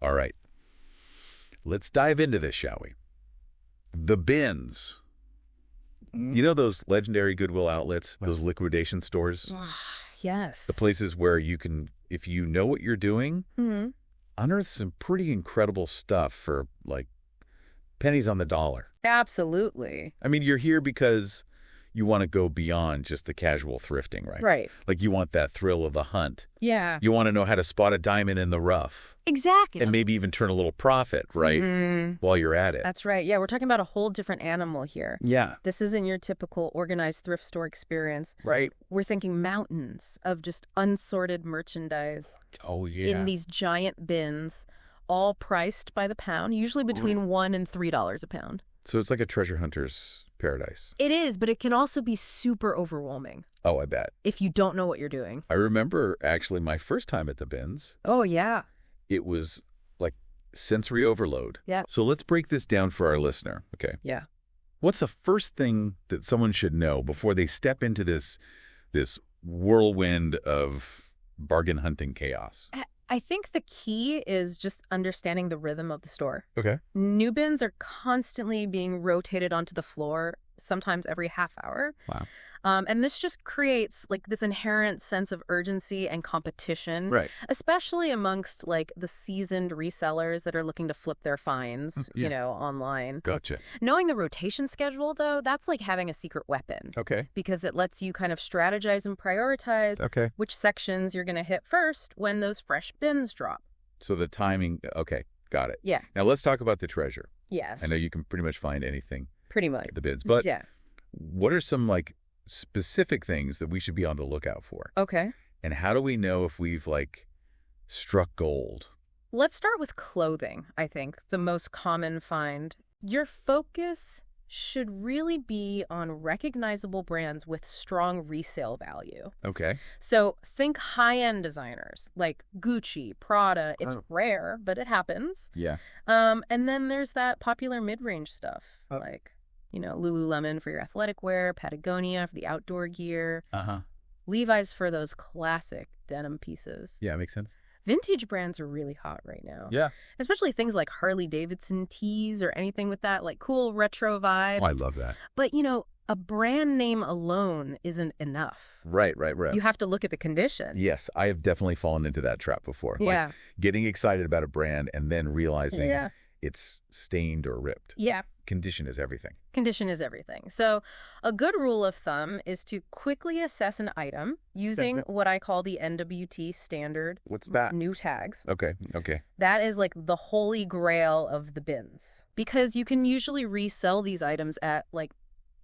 All right. Let's dive into this, shall we? The bins. You know those legendary Goodwill outlets, those liquidation stores? Yes. The places where you can, if you know what you're doing, unearth some pretty incredible stuff for, like, pennies on the dollar. Absolutely. I mean, you're here because you want to go beyond just the casual thrifting, right? Right. Like, you want that thrill of the hunt. Yeah. You want to know how to spot a diamond in the rough. Exactly. And maybe even turn a little profit, right, while you're at it. That's right. Yeah, we're talking about a whole different animal here. Yeah. This isn't your typical organized thrift store experience. Right. We're thinking mountains of just unsorted merchandise. Oh, yeah. In these giant bins, all priced by the pound, usually between $1 and $3 a pound. So it's like a treasure hunter's paradise. It is, but it can also be super overwhelming. Oh, I bet. If you don't know what you're doing. I remember, actually, my first time at the bins. Oh, yeah. It was like sensory overload. Yeah. So let's break this down for our listener, okay? Yeah. What's the first thing that someone should know before they step into this whirlwind of bargain hunting chaos? I think the key is just understanding the rhythm of the store. Okay. New bins are constantly being rotated onto the floor, sometimes every half hour. Wow. And this just creates like this inherent sense of urgency and competition, Right. especially amongst like the seasoned resellers that are looking to flip their finds, Yeah. online. Gotcha. Knowing the rotation schedule, though, that's like having a secret weapon. Okay. Because it lets you kind of strategize and prioritize Okay. which sections you're going to hit first when those fresh bins drop. So the timing, okay, got it. Yeah. Now let's talk about the treasure. Yes. I know you can pretty much find anything Pretty much. at the bins, but Yeah. what are some like specific things that we should be on the lookout for? Okay. And how do we know if we've like struck gold? Let's start with clothing, I think, the most common find. Your focus should really be on recognizable brands with strong resale value. Okay. So think high-end designers like Gucci, Prada. It's rare, but it happens. Yeah. And then there's that popular mid-range stuff like, Lululemon for your athletic wear, Patagonia for the outdoor gear, Levi's for those classic denim pieces. Yeah, makes sense. Vintage brands are really hot right now. Yeah. Especially things like Harley-Davidson tees or anything with that like cool retro vibe. Oh, I love that. But, a brand name alone isn't enough. Right. You have to look at the condition. Yes, I have definitely fallen into that trap before. Yeah. Like getting excited about a brand and then realizing it's stained or ripped. Yeah. Condition is everything. Condition is everything. So a good rule of thumb is to quickly assess an item using what I call the NWT standard. What's that? New tags. Okay. That is like the holy grail of the bins. Because you can usually resell these items at like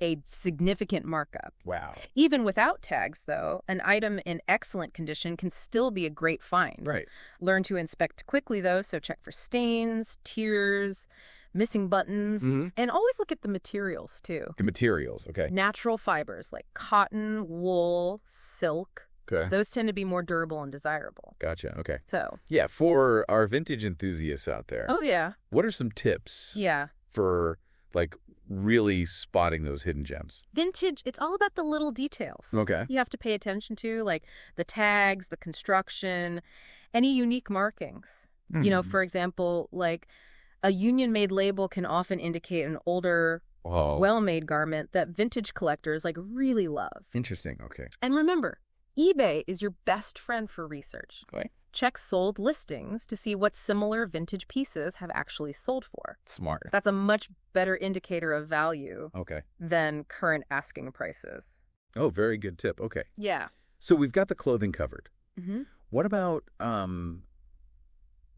a significant markup. Wow. Even without tags, though, an item in excellent condition can still be a great find. Right. Learn to inspect quickly, though, so check for stains, tears, missing buttons, and always look at the materials, too. The materials, okay. Natural fibers like cotton, wool, silk. Okay. Those tend to be more durable and desirable. Gotcha, okay. So. Yeah, for our vintage enthusiasts out there. Oh, yeah. What are some tips? Yeah. For, like, really spotting those hidden gems? Vintage, it's all about the little details. Okay. You have to pay attention to, like the tags, the construction, any unique markings. For example, like a union-made label can often indicate an older, well-made garment that vintage collectors like really love. Interesting, okay. And remember, eBay is your best friend for research. Okay. Check sold listings to see what similar vintage pieces have actually sold for. Smart. That's a much better indicator of value than current asking prices. Oh, very good tip. Okay. Yeah. So we've got the clothing covered. Mm-hmm. What about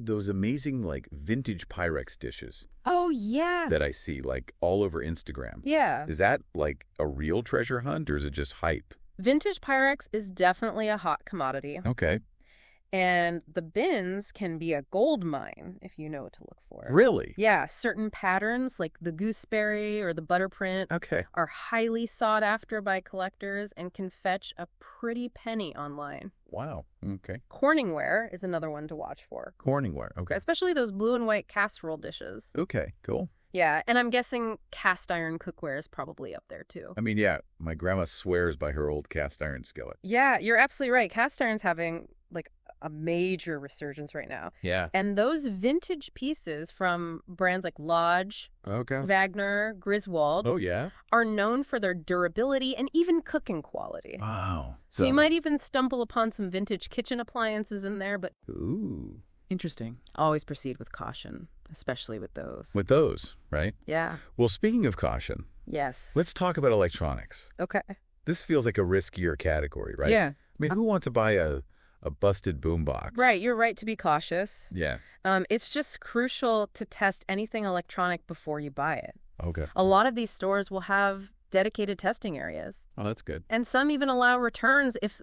those amazing like vintage Pyrex dishes? Oh, yeah. That I see like all over Instagram. Yeah. Is that like a real treasure hunt or is it just hype? Vintage Pyrex is definitely a hot commodity. Okay. And the bins can be a gold mine if you know what to look for. Really? Yeah, certain patterns like the gooseberry or the butter print are highly sought after by collectors and can fetch a pretty penny online. Wow. Okay. Corningware is another one to watch for. Corningware. Okay. Especially those blue and white casserole dishes. Okay, cool. Yeah, and I'm guessing cast iron cookware is probably up there too. I mean, yeah, my grandma swears by her old cast iron skillet. Yeah, you're absolutely right. Cast iron's having like a major resurgence right now. Yeah. And those vintage pieces from brands like Lodge, Okay. Wagner, Griswold Oh, yeah? are known for their durability and even cooking quality. Wow. So you might even stumble upon some vintage kitchen appliances in there, but Ooh. Interesting. always proceed with caution, especially with those. With those, right? Yeah. Well, speaking of caution, Yes. let's talk about electronics. Okay. This feels like a riskier category, right? Yeah. I mean, who wants to buy a busted boombox? Right. You're right to be cautious. Yeah. It's just crucial to test anything electronic before you buy it. Okay. A lot of these stores will have dedicated testing areas, Oh, that's good. and some even allow returns if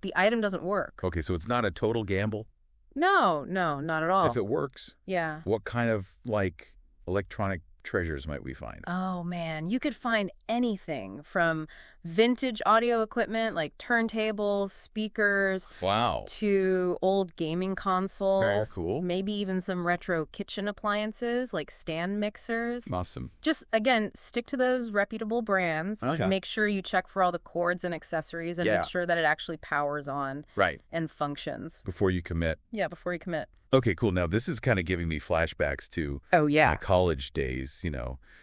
the item doesn't work. Okay, so it's not a total gamble? No, not at all. If it works, Yeah. what kind of, like, electronic treasures might we find? Oh, man. You could find anything from vintage audio equipment like turntables, speakers, Wow. to old gaming consoles. Very cool. Maybe even some retro kitchen appliances like stand mixers. Awesome. Just, again, stick to those reputable brands. Okay. Make sure you check for all the cords and accessories and Yeah. make sure that it actually powers on Right. and functions. Before you commit. Yeah, before you commit. Okay, cool. Now, this is kind of giving me flashbacks to Oh, my yeah. college days,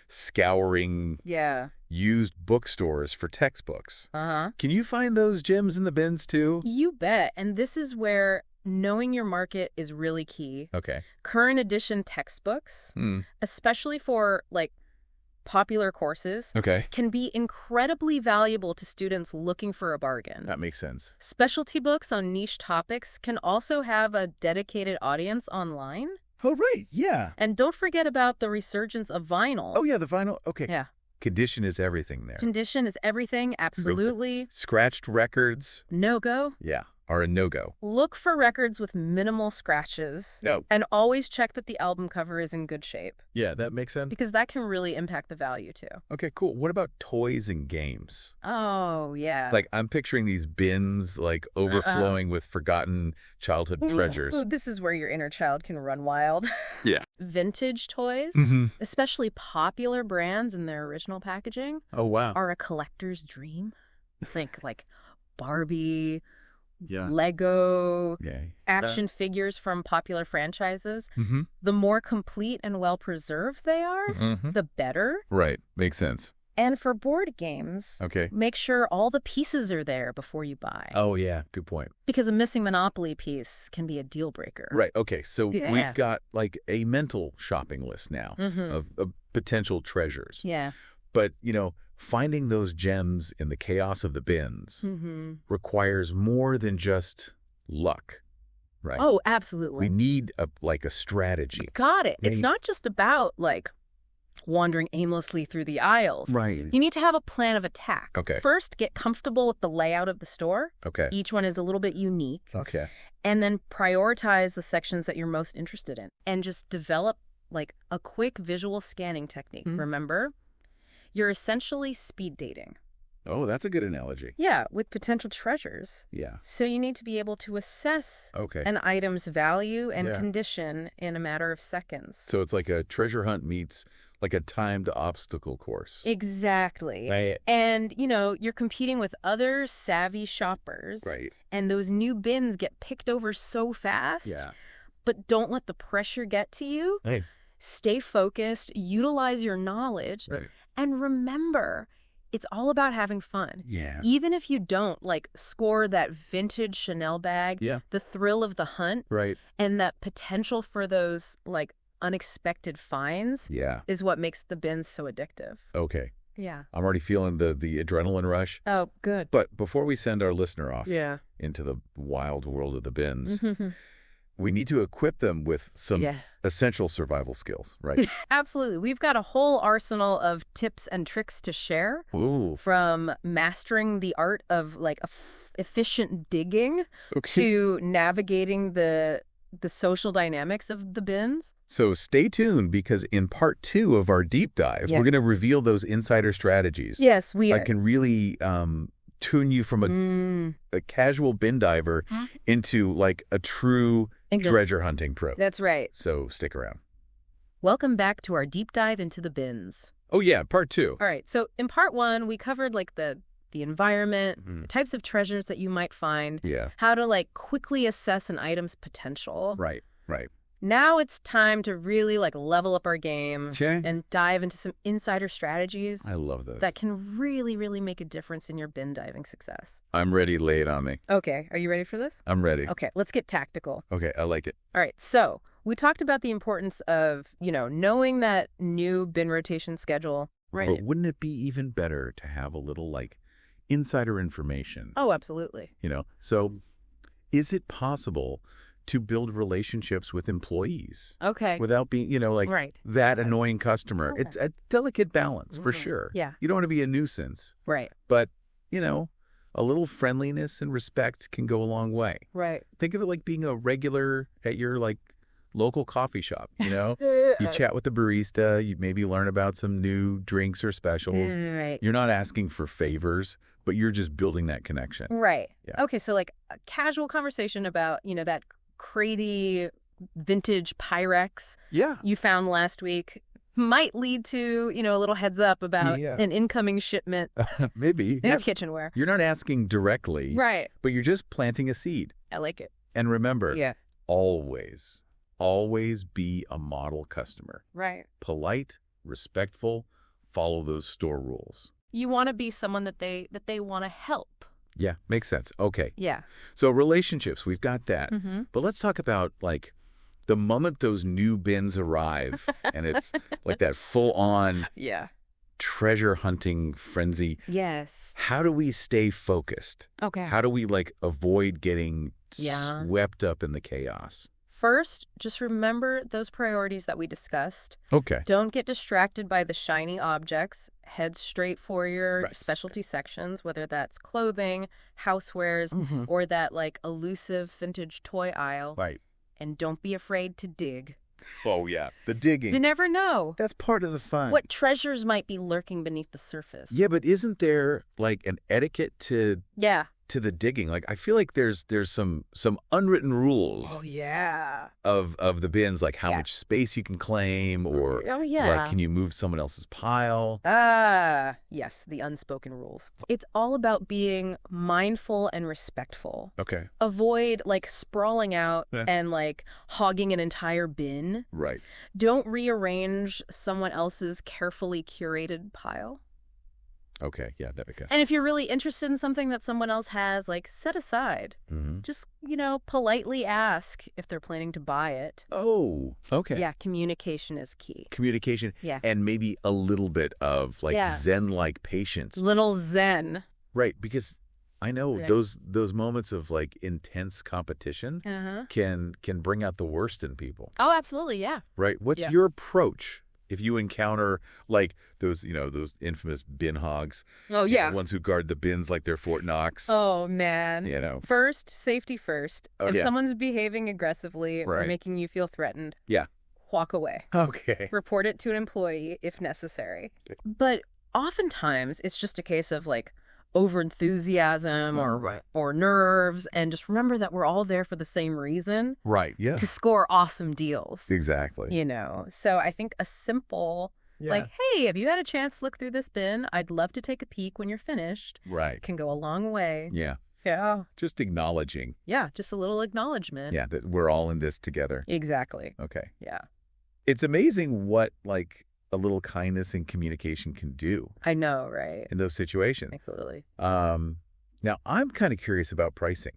scouring Yeah. used bookstores for textbooks. Uh-huh. Can you find those gems in the bins, too? You bet. And this is where knowing your market is really key. Okay. Current edition textbooks, especially for, like, popular courses, Okay. can be incredibly valuable to students looking for a bargain. That makes sense. Specialty books on niche topics can also have a dedicated audience online. Oh, right. Yeah. And don't forget about the resurgence of vinyl. Oh, yeah, the vinyl. Okay. Yeah. Condition is everything there. Condition is everything, absolutely. Scratched records, No-go. yeah, are a no-go. Look for records with minimal scratches. Oh. And always check that the album cover is in good shape, Yeah, that makes sense. because that can really impact the value, too. Okay, cool. What about toys and games? Oh, yeah. Like, I'm picturing these bins, like, overflowing with forgotten childhood treasures. Ooh, this is where your inner child can run wild. Yeah. Vintage toys, Mhm. especially popular brands in their original packaging, Oh, wow. are a collector's dream. Think like Barbie, Yeah. Lego, Yeah. action figures from popular franchises. Mm-hmm. The more complete and well-preserved they are, Mm-hmm. the better. Right. Makes sense. And for board games, Okay. make sure all the pieces are there before you buy. Oh, yeah. Good point. Because a missing Monopoly piece can be a deal breaker. Right. Okay. So Yeah. we've got, like, a mental shopping list now Mhm. of potential treasures. Yeah. But, finding those gems in the chaos of the bins Mm-hmm. requires more than just luck, right? Oh, We absolutely. need a strategy. Got it. It's Maybe- not just about, like, wandering aimlessly through the aisles. Right. You need to have a plan of attack. Okay. First, get comfortable with the layout of the store. Okay. Each one is a little bit unique. Okay. And then prioritize the sections that you're most interested in. And just develop, like, a quick visual scanning technique. Mhm. Remember? You're essentially speed dating. Oh, that's a good analogy. Yeah, with potential treasures. Yeah. So you need to be able to assess Okay. an item's value and Yeah. condition in a matter of seconds. So it's like a treasure hunt meets like a timed obstacle course. Exactly. Right. And, you're competing with other savvy shoppers. Right. And those new bins get picked over so fast. Yeah. But don't let the pressure get to you. Hey. Stay focused, utilize your knowledge, Right. and remember, it's all about having fun. Yeah. Even if you don't, score that vintage Chanel bag, Yeah. the thrill of the hunt, Right. and that potential for those, unexpected finds Yeah. is what makes the bins so addictive. Okay. Yeah. I'm already feeling the adrenaline rush. Oh, good. But before we send our listener off Yeah. into the wild world of the bins, Mm-hmm. we need to equip them with some Yeah. essential survival skills, right? Absolutely. We've got a whole arsenal of tips and tricks to share, Ooh. from mastering the art of efficient digging Okay. to navigating the social dynamics of the bins. So stay tuned, because in part 2 of our deep dive, Yeah. we're going to reveal those insider strategies Yes, we are. that can really tune you from a casual bin diver into a true treasure hunting pro. That's right. So stick around. Welcome back to our deep dive into the bins. Oh, yeah, part 2. All right. So in part 1, we covered the the environment, the types of treasures that you might find, Yeah. how to like quickly assess an item's potential. Right. Right. Now it's time to really like level up our game Okay. and dive into some insider strategies I love that. that can really, really make a difference in your bin diving success. I'm ready. Lay it on me. Okay, are you ready for this? I'm ready. Okay, let's get tactical. Okay. I like it. All right, so we talked about the importance of, knowing that new bin rotation schedule. Right. But wouldn't it be even better to have a little like insider information? Oh, absolutely. So is it possible to build relationships with employees Okay. without being, Right. that annoying customer? Okay. It's a delicate balance for sure. Yeah. You don't want to be a nuisance, Right. but, a little friendliness and respect can go a long way. Right. Think of it like being a regular at your like local coffee shop, You chat with the barista, you maybe learn about some new drinks or specials. Right. You're not asking for favors, but you're just building that connection. Right. Yeah. Okay, so like a casual conversation about, that crazy vintage Pyrex Yeah. you found last week might lead to, a little heads up about Yeah. an incoming shipment Maybe. in kitchenware. You're not asking directly, Right. but you're just planting a seed. I like it. And remember, Yeah. always be a model customer. Right. Polite, respectful, follow those store rules. You want to be someone that they want to help. Yeah, makes sense. Okay. Yeah. So relationships, we've got that. Mm-hmm. But let's talk about like the moment those new bins arrive and it's like that full-on Yeah. treasure hunting frenzy. Yes. How do we stay focused? Okay. How do we like avoid getting Yeah. swept up in the chaos? First, just remember those priorities that we discussed. Okay. Don't get distracted by the shiny objects. Head straight for your Right. specialty sections, whether that's clothing, housewares, Mm-hmm. or that like elusive vintage toy aisle. Right. And don't be afraid to dig. Oh, yeah. The digging. You never know That's part of the fun. what treasures might be lurking beneath the surface. Yeah, but isn't there like an etiquette to Yeah. the digging? Like I feel like there's some unwritten rules yeah. of the bins, like how Yeah. much space you can claim or Oh, yeah. like can you move someone else's pile? Yes, the unspoken rules. It's all about being mindful and respectful. Okay. Avoid like sprawling out Yeah. and like hogging an entire bin. Right. Don't rearrange someone else's carefully curated pile. Okay. Yeah, that makes sense. And if you're really interested in something that someone else has, like set aside. Mm-hmm. Just, politely ask if they're planning to buy it. Oh, okay. Yeah, communication is key. Communication Yeah. and maybe a little bit of like Yeah. Zen-like patience. Little zen. Right, because I know Right. those moments of like intense competition Uh-huh. can bring out the worst in people. Oh, absolutely, yeah. Right? What's Yeah. your approach if you encounter like those infamous bin hogs? Oh, The yes. ones who guard the bins like they're Fort Knox. Oh, man. First, safety first. Oh, if yeah. someone's behaving aggressively or Right. making you feel threatened, Yeah. walk away. Okay. Report it to an employee if necessary. But oftentimes, it's just a case of like over-enthusiasm or nerves. And just remember that we're all there for the same reason, Right. Yeah. to score awesome deals. Exactly. So I think a simple, Yeah. like, hey, have you had a chance to look through this bin? I'd love to take a peek when you're finished. Right. Can go a long way. Yeah. Yeah. Just acknowledging. Yeah, just a little acknowledgement. Yeah, that we're all in this together. Exactly. Okay. Yeah. It's amazing what like a little kindness and communication can do I know, right? in those situations. Absolutely. Now I'm kind of curious about pricing.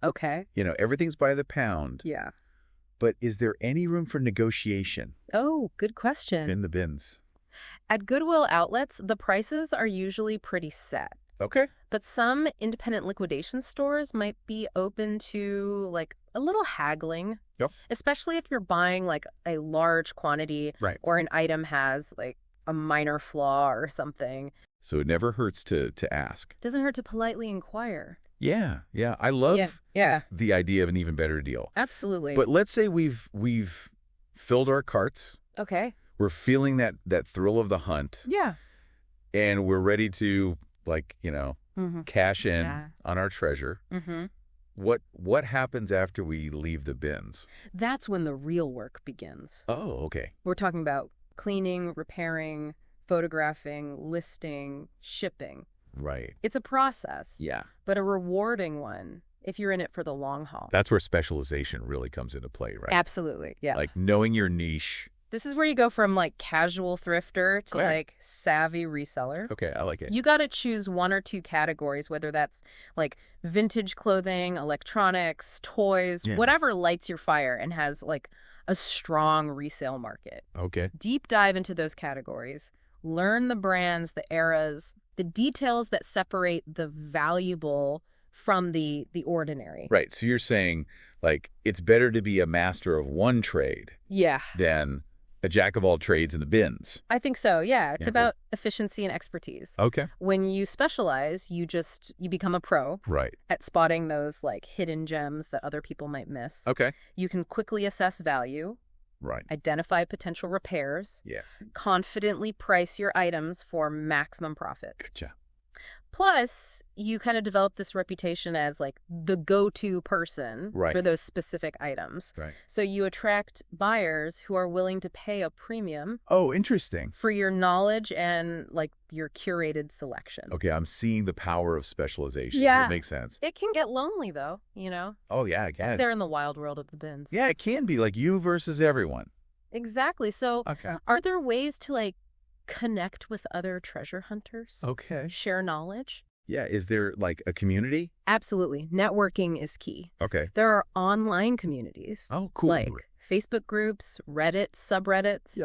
Okay. Everything's by the pound, Yeah. but is there any room for negotiation Oh, good question. in the bins? At Goodwill outlets, the prices are usually pretty set. Okay. But some independent liquidation stores might be open to like a little haggling. Yep. Especially if you're buying like a large quantity Right. or an item has like a minor flaw or something. So it never hurts to ask. Doesn't hurt to politely inquire. Yeah. Yeah. I love Yeah. the idea of an even better deal. Absolutely. But let's say we've filled our carts. Okay. We're feeling that thrill of the hunt, Yeah. and we're ready to Mm-hmm. cash in Yeah. on our treasure. Mm-hmm. What happens after we leave the bins? That's when the real work begins. Oh, okay. We're talking about cleaning, repairing, photographing, listing, shipping. Right. It's a process. Yeah. But a rewarding one if you're in it for the long haul. That's where specialization really comes into play, right? Absolutely. Yeah. Like knowing your niche. This is where you go from like casual thrifter to like savvy reseller. Okay, I like it. You got to choose one or two categories, whether that's like vintage clothing, electronics, toys, whatever lights your fire and has like a strong resale market. Okay. Deep dive into those categories. Learn the brands, the eras, the details that separate the valuable from the ordinary. Right. So you're saying like it's better to be a master of one trade than a jack of all trades in the bins. I think so. Yeah. It's about efficiency and expertise. Okay. When you specialize, you become a pro at spotting those like hidden gems that other people might miss. Okay. You can quickly assess value. Right. Identify potential repairs. Yeah. Confidently price your items for maximum profit. Gotcha. Plus, you kind of develop this reputation as like the go-to person for those specific items. Right. So you attract buyers who are willing to pay a premium. Oh, interesting. For your knowledge and like your curated selection. Okay, I'm seeing the power of specialization. Yeah. It makes sense. It can get lonely though, you know? Oh, yeah, it can. They're in the wild world of the bins. Yeah, it can be like you versus everyone. Exactly. So are there ways to like connect with other treasure hunters? Okay. Share knowledge? Yeah. Is there like a community? Absolutely. Networking is key. Okay. There are online communities. Oh, cool. Like Facebook groups, Reddit, subreddits,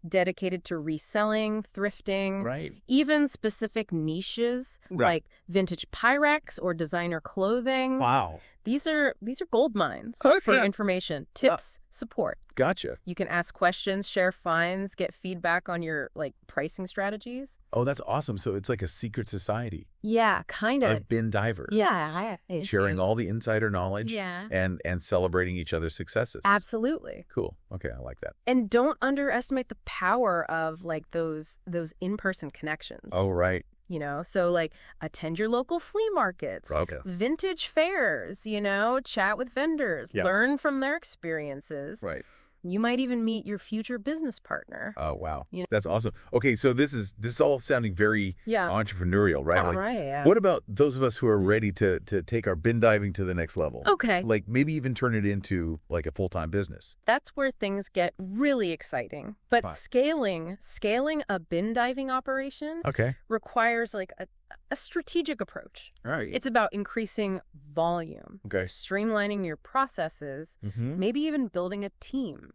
dedicated to reselling, thrifting, even specific niches like vintage Pyrex or designer clothing. Wow. These are gold mines for information, tips, support. Gotcha. You can ask questions, share finds, get feedback on your like pricing strategies. Oh, that's awesome. So it's like a secret society. Yeah, kind of. Of bin divers. Yeah. Sharing all the insider knowledge and celebrating each other's successes. Absolutely. Cool. Okay, I like that. And don't underestimate the power of like those in-person connections. Oh, right. You know, so like attend your local flea markets, vintage fairs, you know, chat with vendors, learn from their experiences. Right. You might even meet your future business partner. Oh, wow. You know? That's awesome. Okay, so this is all sounding very entrepreneurial, right? Like, what about those of us who are ready to take our bin diving to the next level? Okay. Like maybe even turn it into like a full-time business. That's where things get really exciting. But scaling a bin diving operation requires like a strategic approach. Right. It's about increasing volume, streamlining your processes, maybe even building a team.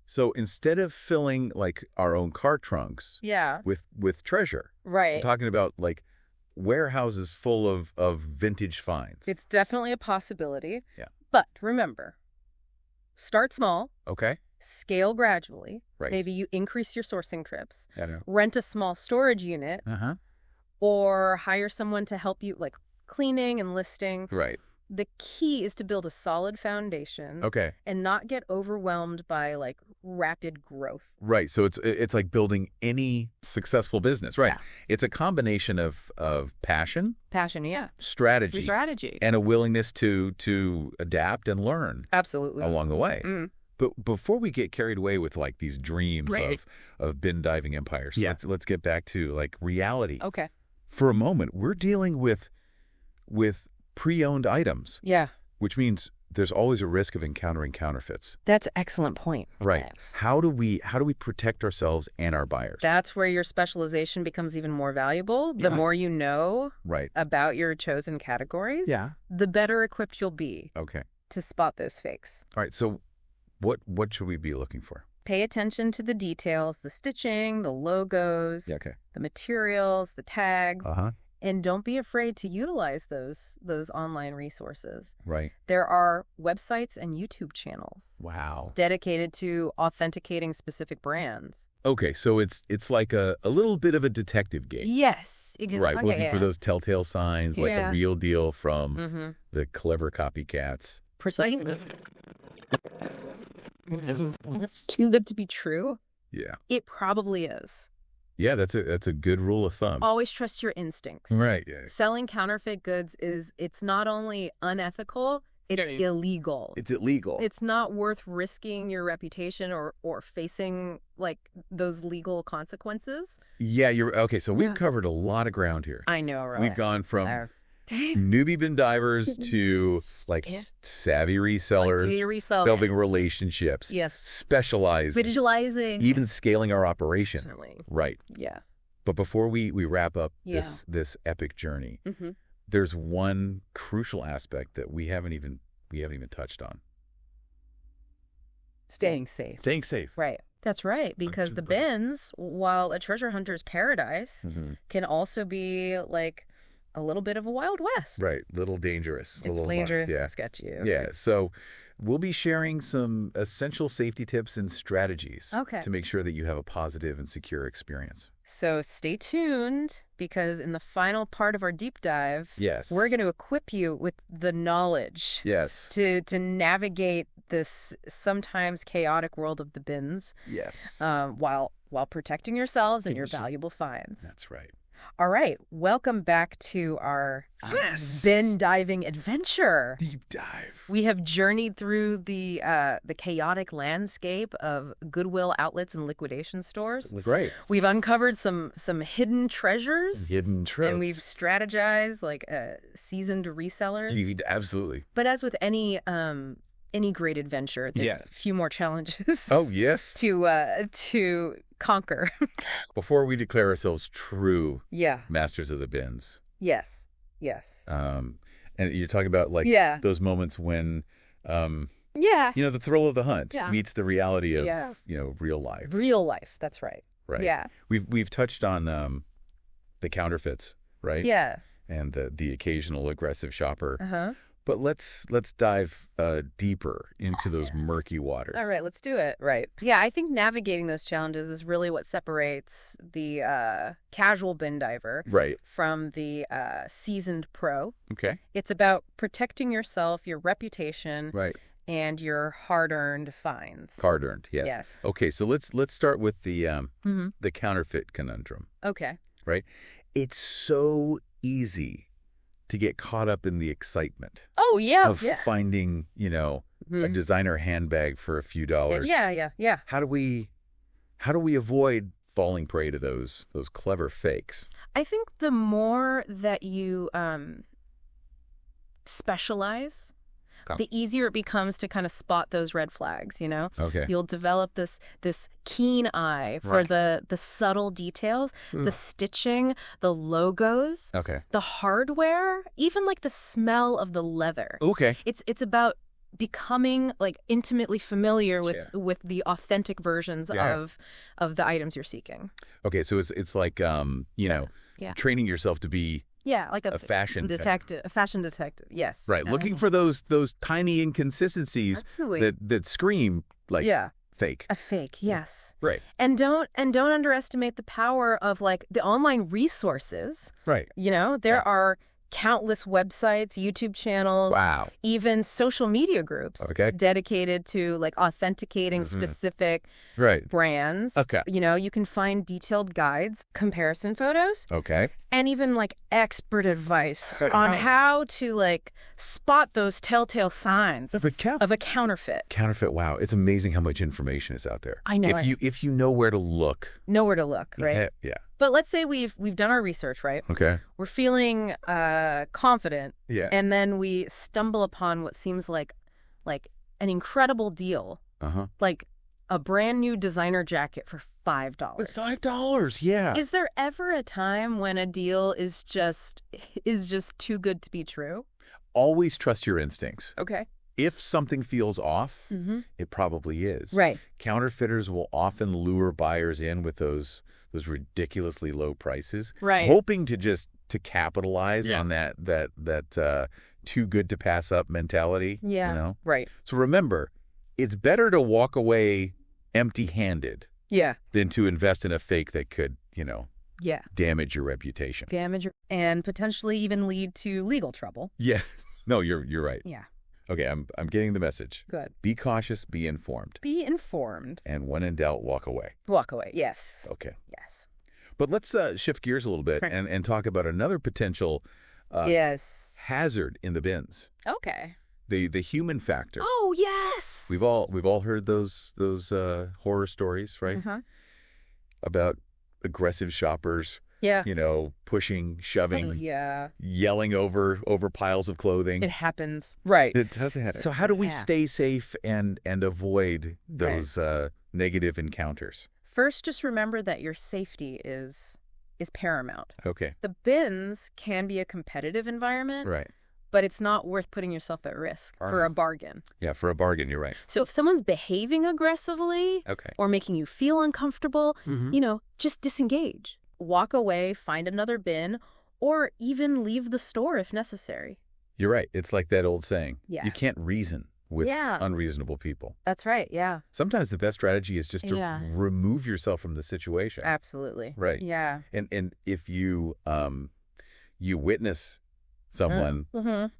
So instead of filling like our own car trunks with treasure, I'm talking about like warehouses full of vintage finds. It's definitely a possibility. Yeah. But remember, start small. Okay. Scale gradually. Right. Maybe you increase your sourcing trips. I know. Rent a small storage unit. Or hire someone to help you, like cleaning and listing. Right. The key is to build a solid foundation. Okay. And not get overwhelmed by like rapid growth. Right. So it's like building any successful business. Right. Yeah. It's a combination of passion. Passion, yeah. Strategy. And a willingness to adapt and learn. Absolutely. Along the way. But before we get carried away with like these dreams of bin diving empires, let's get back to like reality. Okay. For a moment, we're dealing with pre-owned items. Yeah. Which means there's always a risk of encountering counterfeits. That's an excellent point. Right. How do we protect ourselves and our buyers? That's where your specialization becomes even more valuable. The more you know about your chosen categories, the better equipped you'll be to spot those fakes. All right. So what should we be looking for? Pay attention to the details, the stitching, the logos, the materials, the tags, and don't be afraid to utilize those online resources. Right. There are websites and YouTube channels. Wow. Dedicated to authenticating specific brands. Okay, so it's like a little bit of a detective game. Yes. Exactly. Right, looking for those telltale signs, like the real deal from the clever copycats. Precisely. It's too good to be true. Yeah. It probably is. Yeah, that's a good rule of thumb. Always trust your instincts. Right. Yeah. Selling counterfeit goods it's not only unethical, It's illegal. It's illegal. It's not worth risking your reputation or facing like those legal consequences. Yeah, okay. So we've covered a lot of ground here. I know, right? We've gone from newbie bin divers to savvy resellers, building relationships, specializing, visualizing, even scaling our operation. Certainly. Right. Yeah. But before we wrap up this epic journey, there's one crucial aspect that we haven't even touched on. Staying safe. Staying safe. Right. That's right. Because the bins, while a treasure hunter's paradise, can also be like a little bit of a Wild West. Right. Little dangerous. It's dangerous. Sketchy. Okay. Yeah. So we'll be sharing some essential safety tips and strategies to make sure that you have a positive and secure experience. So stay tuned, because in the final part of our deep dive, we're going to equip you with the knowledge to navigate this sometimes chaotic world of the bins. While protecting yourselves and your valuable finds. That's right. All right, welcome back to our bin diving adventure. Deep dive. We have journeyed through the chaotic landscape of Goodwill outlets and liquidation stores. Great. We've uncovered some hidden treasures. Hidden treasures. And we've strategized like seasoned resellers. Absolutely. But as with any great adventure, there's a few more challenges. Oh, yes. To conquer. Before we declare ourselves true masters of the bins. Yes. And you're talking about like those moments when the thrill of the hunt meets the reality of real life. Real life, that's right. Right. Yeah. We've touched on the counterfeits, right? Yeah. And the occasional aggressive shopper. Uh-huh. But let's dive deeper into those murky waters. All right, let's do it. Right. Yeah, I think navigating those challenges is really what separates the casual bin diver from the seasoned pro. Okay. It's about protecting yourself, your reputation, and your hard-earned finds. Hard-earned, yes. Okay, so let's start with the counterfeit conundrum. Okay. Right? It's so easy to get caught up in the excitement of finding, a designer handbag for a few dollars. Yeah. How do we avoid falling prey to those clever fakes? I think the more that you specialize, the easier it becomes to kind of spot those red flags, Okay. You'll develop this keen eye for the subtle details, the stitching, the logos, the hardware, even like the smell of the leather. Okay. It's about becoming like intimately familiar with the authentic versions of the items you're seeking. Okay, so it's like training yourself to be like a fashion detective. A fashion detective, yes. Right, looking for those tiny inconsistencies that scream like fake. A fake, yes. Right. And don't underestimate the power of like the online resources. Right. There are countless websites, YouTube channels, even social media groups dedicated to like authenticating specific brands. Okay. You can find detailed guides, comparison photos. Okay. And even like expert advice on how to like spot those telltale signs of a counterfeit. Counterfeit, wow. It's amazing how much information is out there. I know. If you know where to look. Right? Yeah. But let's say we've done our research, right? Okay. We're feeling confident. Yeah. And then we stumble upon what seems like an incredible deal. Uh-huh. Like a brand new designer jacket for $5. $5, yeah. Is there ever a time when a deal is just too good to be true? Always trust your instincts. Okay. If something feels off, it probably is. Right. Counterfeiters will often lure buyers in with those ridiculously low prices, hoping to capitalize on that too good to pass up mentality. Yeah. Right. So remember, it's better to walk away empty-handed than to invest in a fake that could, damage your reputation. And potentially even lead to legal trouble. Yeah. No, you're right. Yeah. Okay, I'm getting the message. Good. Be cautious, be informed. Be informed. And when in doubt, walk away. Walk away, yes. Okay. Yes. But let's shift gears a little bit and talk about another potential hazard in the bins. Okay. the human factor. Oh, yes. We've all heard those horror stories, right? About aggressive shoppers. Yeah. Pushing, shoving, yeah, yelling over piles of clothing. It happens. Right. It does happen. So how do we stay safe and avoid those negative encounters? First, just remember that your safety is paramount. Okay. The bins can be a competitive environment. Right. But it's not worth putting yourself at risk for a bargain. Yeah, for a bargain, you're right. So if someone's behaving aggressively or making you feel uncomfortable, just disengage. Walk away, find another bin, or even leave the store if necessary. You're right. It's like that old saying. Yeah. You can't reason with unreasonable people. That's right, yeah. Sometimes the best strategy is just to remove yourself from the situation. Absolutely. Right. Yeah. And if you witness someone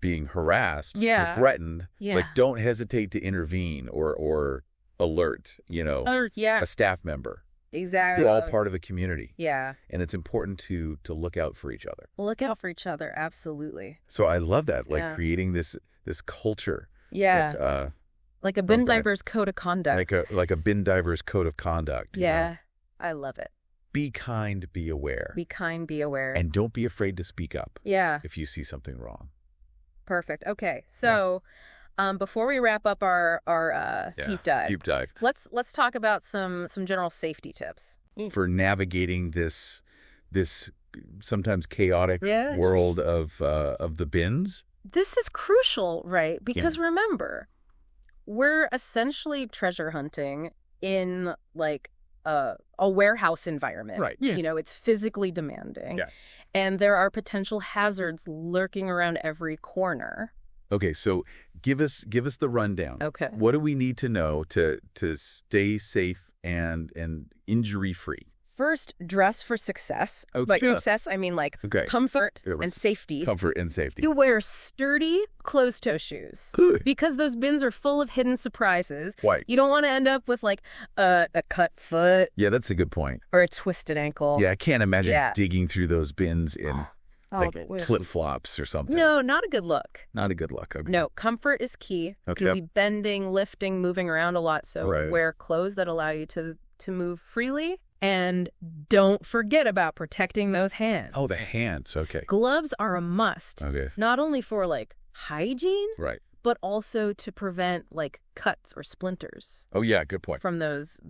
being harassed or threatened, like don't hesitate to intervene or alert, a staff member. Exactly. We're all part of a community. Yeah. And it's important to look out for each other. Look out for each other, absolutely. So I love that, creating this culture. Yeah. That, like a bin diver's code of conduct. Like a bin diver's code of conduct. Yeah. I love it. Be kind, be aware. Be kind, be aware. And don't be afraid to speak up. Yeah. If you see something wrong. Perfect. Okay. So before we wrap up our deep dive, let's talk about some general safety tips for navigating this sometimes chaotic world of the bins. This is crucial, right? Because remember, we're essentially treasure hunting in like a warehouse environment. Right. Yes. It's physically demanding. Yeah. And there are potential hazards lurking around every corner. Okay, so give us the rundown. Okay. What do we need to know to stay safe and injury-free? First, dress for success. Okay. By success, I mean comfort and safety. Comfort and safety. You wear sturdy closed-toe shoes because those bins are full of hidden surprises. Right. You don't want to end up with a cut foot. Yeah, that's a good point. Or a twisted ankle. Yeah, I can't imagine digging through those bins in flip-flops or something. No, not a good look. Not a good look. Okay. No, comfort is key. Okay. You'll be bending, lifting, moving around a lot, so wear clothes that allow you to move freely. And don't forget about protecting those hands. Oh, the hands. Okay. Gloves are a must. Okay. Not only for hygiene, right, but also to prevent cuts or splinters. Oh yeah, good point. From those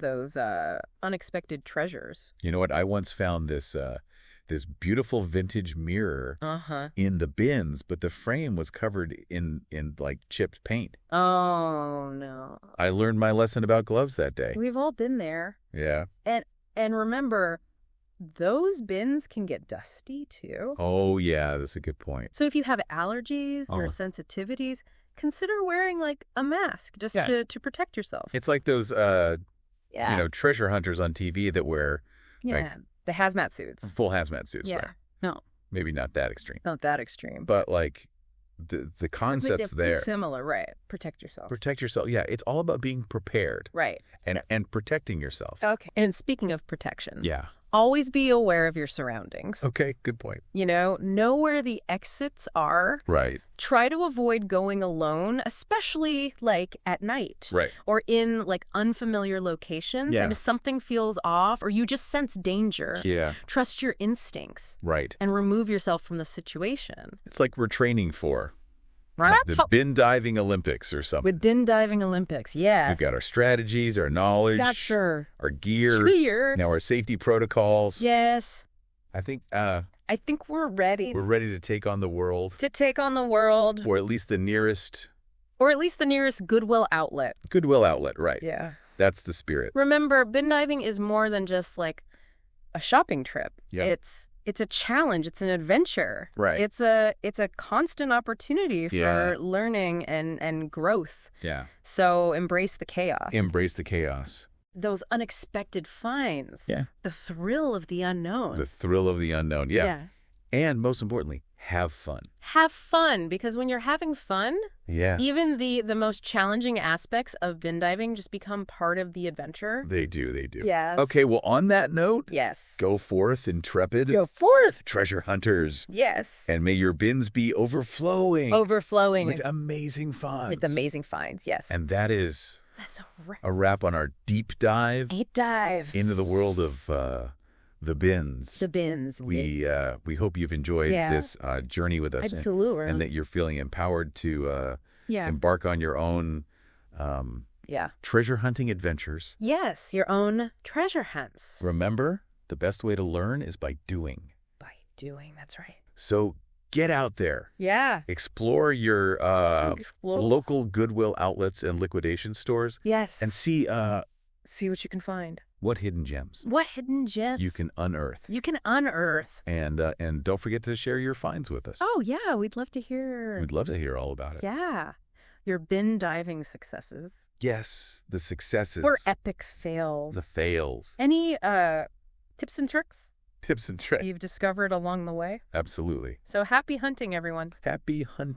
unexpected treasures. You know what? I once found this beautiful vintage mirror in the bins, but the frame was covered in chipped paint. Oh no. I learned my lesson about gloves that day. We've all been there. Yeah. And remember, those bins can get dusty too. Oh yeah, that's a good point. So if you have allergies or sensitivities, consider wearing a mask just to protect yourself. It's like those treasure hunters on TV that wear the hazmat suits. Full hazmat suits, right? No. Maybe not that extreme. Not that extreme. But the concept's there. Similar, right. Protect yourself. Protect yourself. Yeah, it's all about being prepared. Right. And protecting yourself. Okay. And speaking of protection. Yeah. Always be aware of your surroundings. Okay, good point. Know where the exits are. Right. Try to avoid going alone, especially at night. Right. Or in unfamiliar locations. Yeah. And if something feels off or you just sense danger, trust your instincts. Right. And remove yourself from the situation. It's like we're training for right? The bin diving Olympics or something. With bin diving Olympics, yes. We've got our strategies, our knowledge, our gear, now our safety protocols. Yes. I think we're ready. We're ready to take on the world. To take on the world. Or at least the nearest Goodwill outlet. Goodwill outlet, right. Yeah. That's the spirit. Remember, bin diving is more than just a shopping trip. Yep. It's a challenge. It's an adventure. Right. It's a constant opportunity for learning and growth. Yeah. So embrace the chaos. Embrace the chaos. Those unexpected finds. Yeah. The thrill of the unknown. The thrill of the unknown. Yeah. And most importantly, have fun. Have fun, because when you're having fun, even the most challenging aspects of bin diving just become part of the adventure. They do. Yes. Okay, well, on that note, go forth, intrepid. Go forth. Treasure hunters. Yes. And may your bins be overflowing. With amazing finds. Yes. And that's a wrap on our deep dive. Into the world of the bins. We hope you've enjoyed this journey with us. Absolutely. And that you're feeling empowered to embark on your own treasure hunting adventures. Yes, your own treasure hunts. Remember, the best way to learn is by doing. That's right. So get out there. Yeah. Explore your local Goodwill outlets and liquidation stores. Yes. And see what you can find. What hidden gems you can unearth. And don't forget to share your finds with us. Oh, yeah. We'd love to hear. We'd love to hear all about it. Yeah. Your bin diving successes. Yes, the successes. Or epic fails. The fails. Any tips and tricks? Tips and tricks. You've discovered along the way? Absolutely. So happy hunting, everyone. Happy hunting.